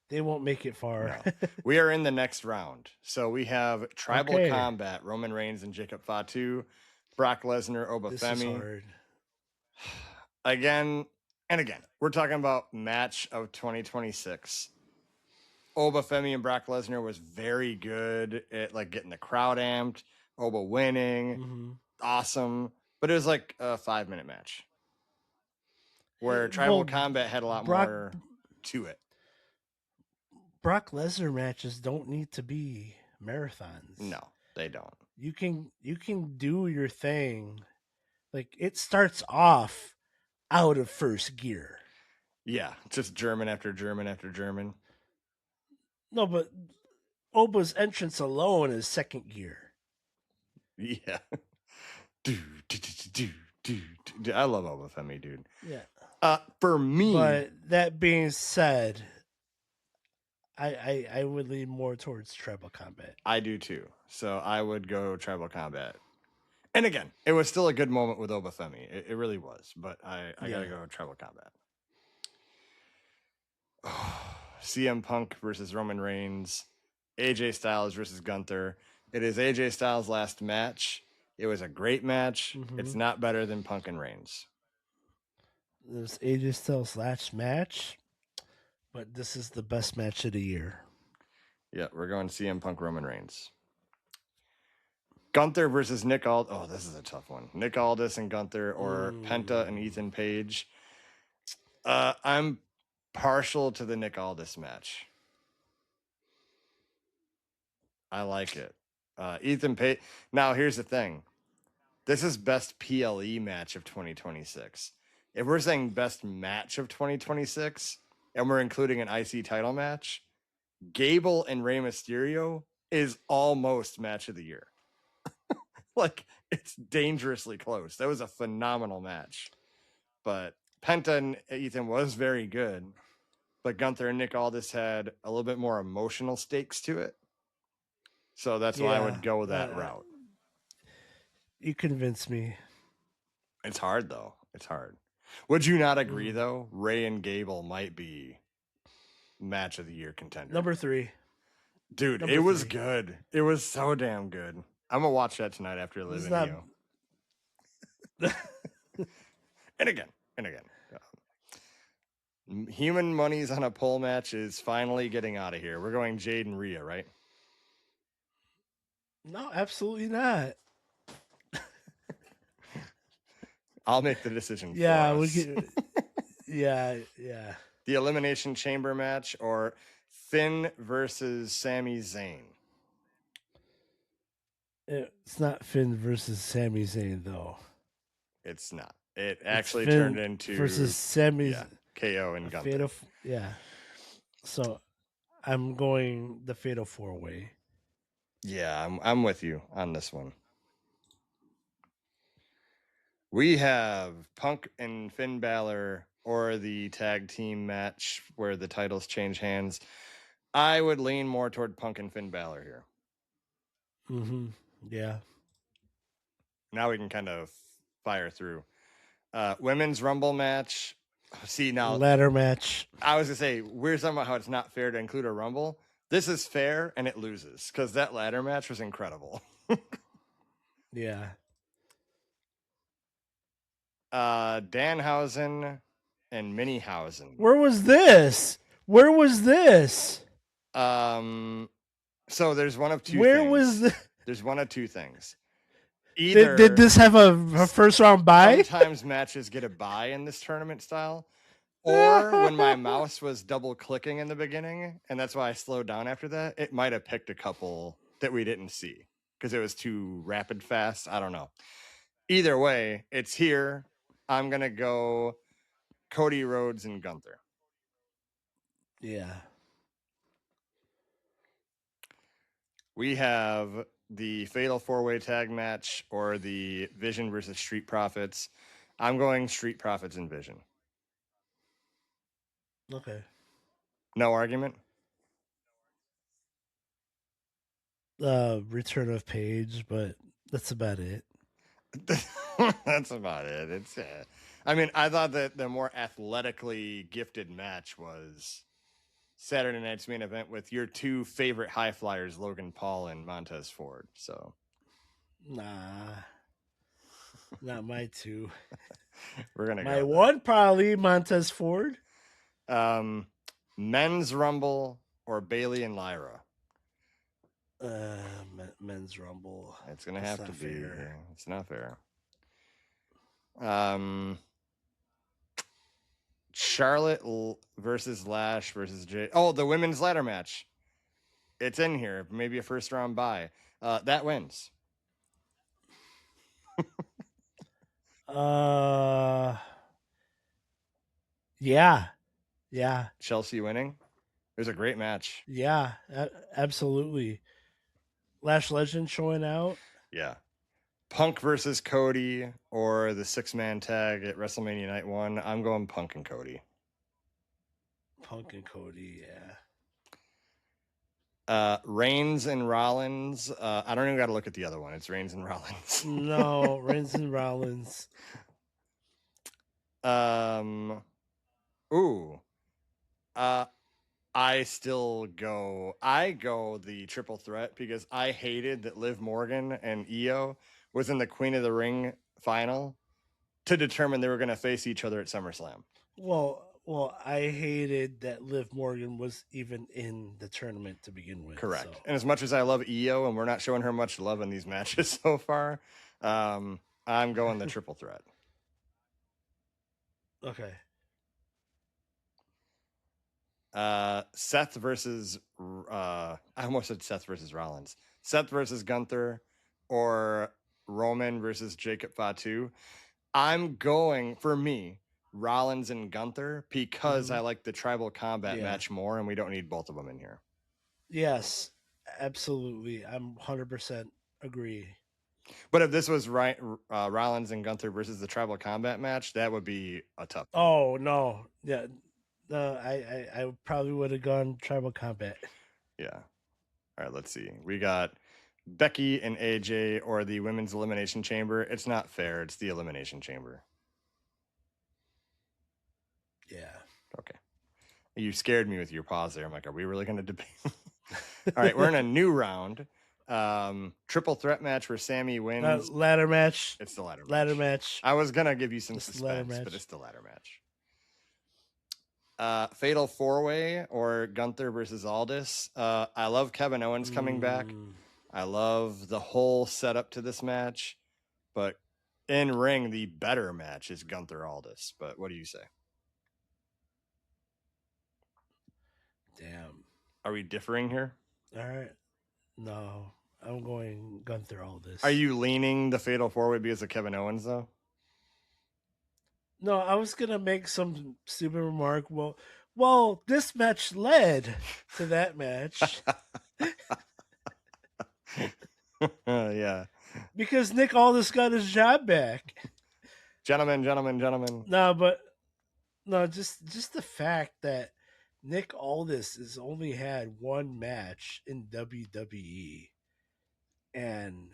they won't make it far. No. We are in the next round. So we have Tribal Combat, Roman Reigns and Jacob Fatu, Brock Lesnar, Oba Femi. Is hard. Again, And again, we're talking about match of 2026. Oba Femi and Brock Lesnar was very good at like getting the crowd amped. Oba winning, awesome. But it was like a 5-minute match where Tribal Combat had a lot more to it. Brock Lesnar matches don't need to be marathons. No, they don't. You can do your thing. Like it starts off out of first gear. Yeah, just German after German after German. No, but Oba's entrance alone is second gear. Yeah. I love Oba Femi, dude. Yeah. For me, but that being said, I would lean more towards Tribal Combat. I do too. So I would go Tribal Combat. And again, it was still a good moment with Oba Femi. It really was. But I gotta go Tribal Combat. CM Punk versus Roman Reigns, AJ Styles versus Gunther. It is AJ Styles' last match. It was a great match. It's not better than Punk and Reigns. This AJ Styles' last match, but this is the best match of the year. Yeah, we're going CM Punk, Roman Reigns. Gunther versus Nick Aldis. Oh, this is a tough one. Nick Aldis and Gunther, or Penta and Ethan Page. I'm partial to the Nick Aldis match. I like it. Ethan Page. Now, here's the thing. This is best PLE match of 2026. If we're saying best match of 2026, and we're including an IC title match, Gable and Rey Mysterio is almost match of the year. Like, it's dangerously close. That was a phenomenal match. But Penta and Ethan was very good. But Gunther and Nick Aldis had a little bit more emotional stakes to it. So that's why I would go that route. You convinced me. It's hard, though. It's hard. Would you not agree, though? Ray and Gable might be match of the year contender. Number 3. Dude, it was good. It was so damn good. I'm going to watch that tonight after living you. And again. Human Money's on a pole match is finally getting out of here. We're going Jade and Rhea, right? No, absolutely not. I'll make the decision. Yeah, for we us. get. Yeah. The Elimination Chamber match, or Finn versus Sami Zayn. It's not Finn versus Sami Zayn, though. It's not. It actually turned into versus Sami KO and Gunther. So I'm going the Fatal 4-Way. Yeah, I'm with you on this one. We have Punk and Finn Balor, or the tag team match where the titles change hands. I would lean more toward Punk and Finn Balor here. Yeah. Now we can kind of fire through. Women's Rumble match. See, now ladder match. I was gonna say, we're talking about how it's not fair to include a Rumble. This is fair, and it loses because that ladder match was incredible. Yeah. Danhausen and Minihausen. Where was this? So there's one of two Where things. was this? There's one of two things. Either did this have a first round bye? Sometimes matches get a bye in this tournament style. Or when my mouse was double clicking in the beginning, and that's why I slowed down after that, it might have picked a couple that we didn't see because it was too rapid fast. I don't know. Either way, it's here. I'm going to go Cody Rhodes and Gunther. Yeah. We have the Fatal 4-Way tag match, or the Vision versus Street Profits. I'm going Street Profits and Vision. Okay. No argument? Return of Paige, but that's about it. That's about it. It's I mean, I thought that the more athletically gifted match was Saturday night's main event with your two favorite high flyers, Logan Paul and Montez Ford. So, Nah. Not my two. We're gonna My go one probably Montez Ford. Men's Rumble or Bailey and Lyra. Men's Rumble. It's gonna That's have to not be. fair. Here. It's not fair. Charlotte versus Lash versus Jay. Oh, the women's ladder match. It's in here. Maybe a first round bye. That wins. Yeah. Yeah. Chelsea winning. It was a great match. Yeah. Absolutely. Lash Legend showing out. Yeah. Punk versus Cody or the 6-man tag at WrestleMania Night 1. I'm going Punk and Cody. Punk and Cody, Reigns and Rollins. I don't even got to look at the other one. It's Reigns and Rollins. No, Reigns and Rollins. I go the triple threat because I hated that Liv Morgan and Io was in the Queen of the Ring final to determine they were going to face each other at SummerSlam. Well, I hated that Liv Morgan was even in the tournament to begin with. Correct. So. And as much as I love Io and we're not showing her much love in these matches so far, I'm going the triple threat. Okay. Seth versus I almost said Seth versus Rollins. Seth versus Gunther or Roman versus Jacob Fatu. I'm going, for me, Rollins and Gunther because I like the tribal combat match more and we don't need both of them in here. Yes, absolutely. I'm 100% agree. But if this was Rollins and Gunther versus the tribal combat match, that would be a tough one. Oh, no. Yeah. No, I probably would have gone tribal combat. Yeah. All right, let's see. We got Becky and AJ or the Women's Elimination Chamber. It's not fair. It's the Elimination Chamber. Yeah. Okay. You scared me with your pause there. I'm like, are we really going to debate? All right, we're in a new round. Triple threat match where Sammy wins. Ladder match. It's the ladder match. Ladder match. I was going to give you some suspense, but it's the ladder match. Fatal 4-way or Gunther versus Aldis. I love Kevin Owens coming back. I love the whole setup to this match, but in ring, the better match is Gunther Aldis. But what do you say? Damn. Are we differing here? All right. No, I'm going Gunther Aldis. Are you leaning the Fatal 4-way because of Kevin Owens, though? No, I was gonna make some stupid remark. Well, this match led to that match. Yeah. Because Nick Aldis got his job back. Gentlemen. No, just the fact that Nick Aldis has only had one match in WWE and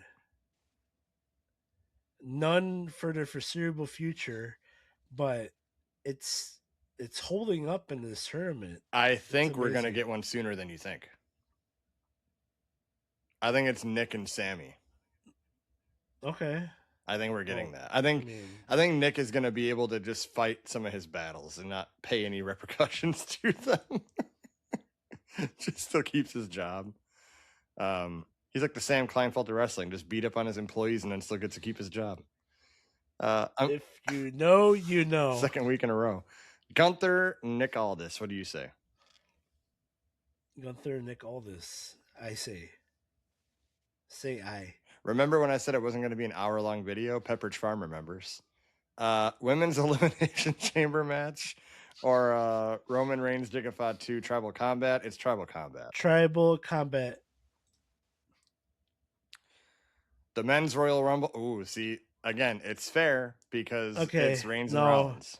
none for the foreseeable future, but it's holding up in this tournament. I think we're going to get one sooner than you think. I think it's Nick and Sammy. Okay. I think we're getting that. I think Nick is going to be able to just fight some of his battles and not pay any repercussions to them. Just still keeps his job. He's like the Sam Kleinfeld of wrestling, just beat up on his employees and then still gets to keep his job. If you know, you know. Second week in a row. Gunther, Nick Aldis. What do you say? Gunther, Nick Aldis. I say I. Remember when I said it wasn't going to be an hour-long video? Pepperidge Farm remembers. Women's Elimination Chamber match or Roman Reigns, Jacob Fatu, Tribal Combat? It's Tribal Combat. Tribal Combat. The Men's Royal Rumble. Ooh, see, again, it's fair because it's Reigns and Rollins.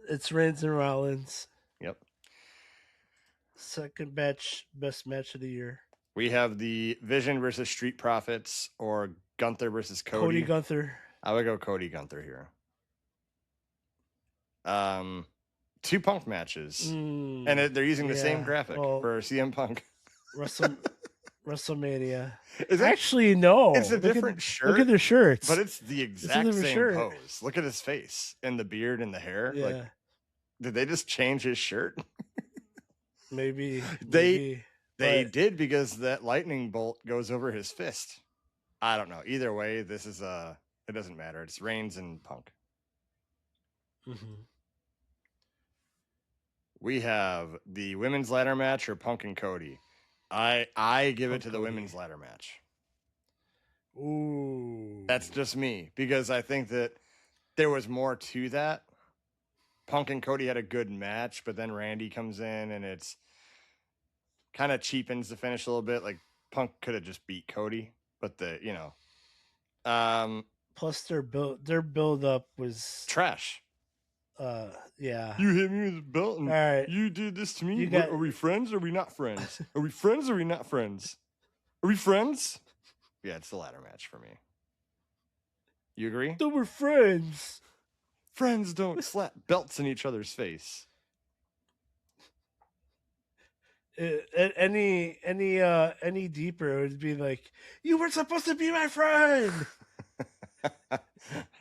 It's Reigns and Rollins. Yep. Second match, best match of the year. We have the Vision versus Street Profits or Gunther versus Cody. Cody Gunther. I would go Cody Gunther here. 2 Punk matches. And they're using the same graphic for CM Punk. WrestleMania. Is it? Actually, no. It's a different shirt. Look at their shirts. But it's the exact same shirt. pose. Look at his face and the beard and the hair. Yeah. Like, did they just change his shirt? Maybe. They did, because that lightning bolt goes over his fist. I don't know. Either way, this is it doesn't matter. It's Reigns and Punk. Mm-hmm. We have the women's ladder match or Punk and Cody. I give it to the Cody. women's ladder match. Ooh. That's just me, because I think that there was more to that. Punk and Cody had a good match, but then Randy comes in and it's kind of cheapens the finish a little bit. Like, Punk could have just beat Cody, but plus their build up was trash. Yeah. You hit me with a belt and all right. You did this to me. Are we friends or are we not friends? Are we friends or are we not friends? Are we friends? Yeah, it's the ladder match for me. You agree? So we're friends. Friends don't slap belts in each other's face. Any deeper, it would be like, you were supposed to be my friend.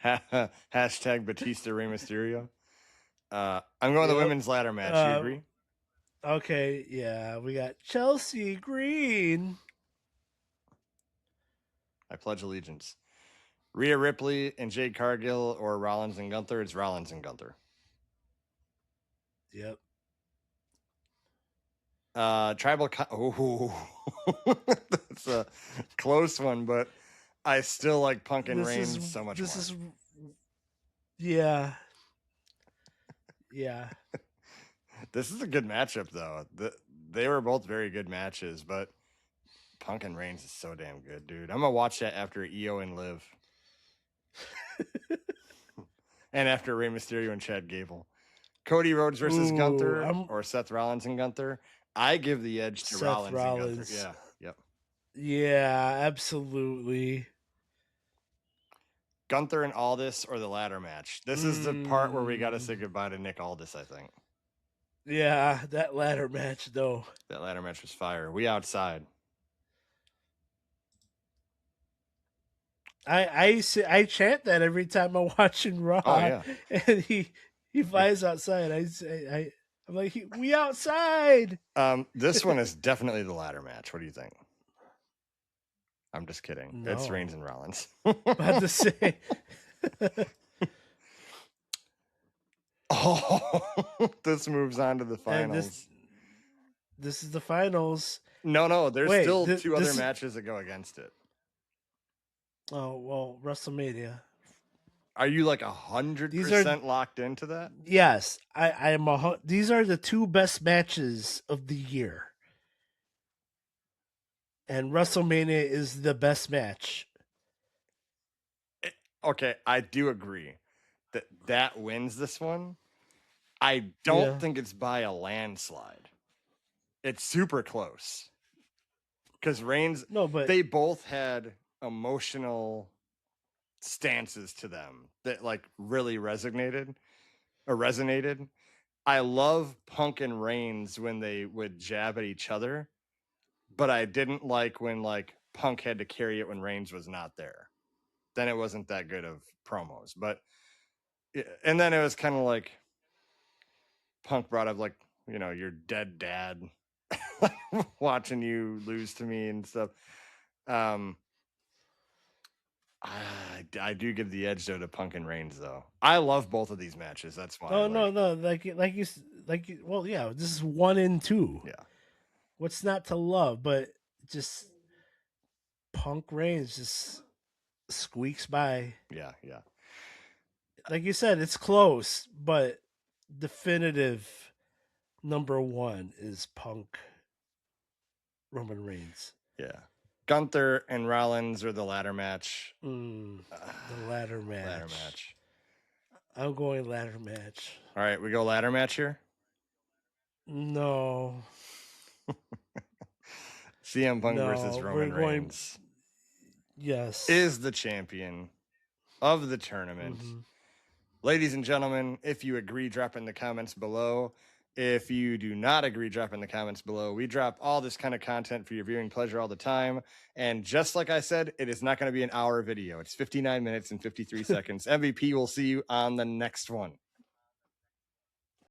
Hashtag Batista Rey Mysterio. I'm going the women's ladder match. You agree? Okay, yeah. We got Chelsea Green. I pledge allegiance. Rhea Ripley and Jade Cargill, or Rollins and Gunther. It's Rollins and Gunther. Yep. Tribal. That's a close one, but I still like Punk and Reigns so much more. Yeah. Yeah. This is a good matchup, though. They were both very good matches, but Punk and Reigns is so damn good, dude. I'm gonna watch that after EO and Liv, and after Rey Mysterio and Chad Gable. Cody Rhodes versus Gunther, or Seth Rollins and Gunther. I give the edge to Rollins and Gunther. Yeah. Yep. Yeah, absolutely. Gunther and Aldis, or the ladder match. This is the part where we got to say goodbye to Nick Aldis, I think. Yeah, that ladder match, though. That ladder match was fire. We outside. I chant that every time I'm watching Raw. Oh, yeah. And he flies outside. I'm like, we outside. This one is definitely the ladder match. What do you think? I'm just kidding. No. It's Reigns and Rollins. About to say. Oh, this moves on to the finals. This is the finals. No, there's still two other matches that go against it. Oh, well, WrestleMania. Are you like 100% locked into that? Yes, I am. These are the two best matches of the year, and WrestleMania is the best match. Okay, I do agree that wins this one. I don't think it's by a landslide. It's super close. Because Reigns, they both had emotional stances to them that like really resonated. I love Punk and Reigns when they would jab at each other, but I didn't like when like Punk had to carry it when Reigns was not there. Then it wasn't that good of promos. But and then it was kind of like Punk brought up like, you know, your dead dad watching you lose to me and stuff. I do give the edge though to Punk and Reigns though. I love both of these matches. That's why. Oh no, well, yeah. This is 1 and 2. Yeah. What's not to love? But just Punk Reigns just squeaks by. Yeah. Like you said, it's close, but definitive number 1 is Punk Roman Reigns. Yeah. Gunther and Rollins, or the ladder match. The ladder match. I'm going ladder match. All right, we go ladder match here? No. CM Punk versus Roman Reigns. Yes. Is the champion of the tournament. Mm-hmm. Ladies and gentlemen, if you agree, drop in the comments below. If you do not agree, drop in the comments below. We drop all this kind of content for your viewing pleasure all the time. And just like I said, it is not going to be an hour video. It's 59 minutes and 53 seconds. MVP will see you on the next one.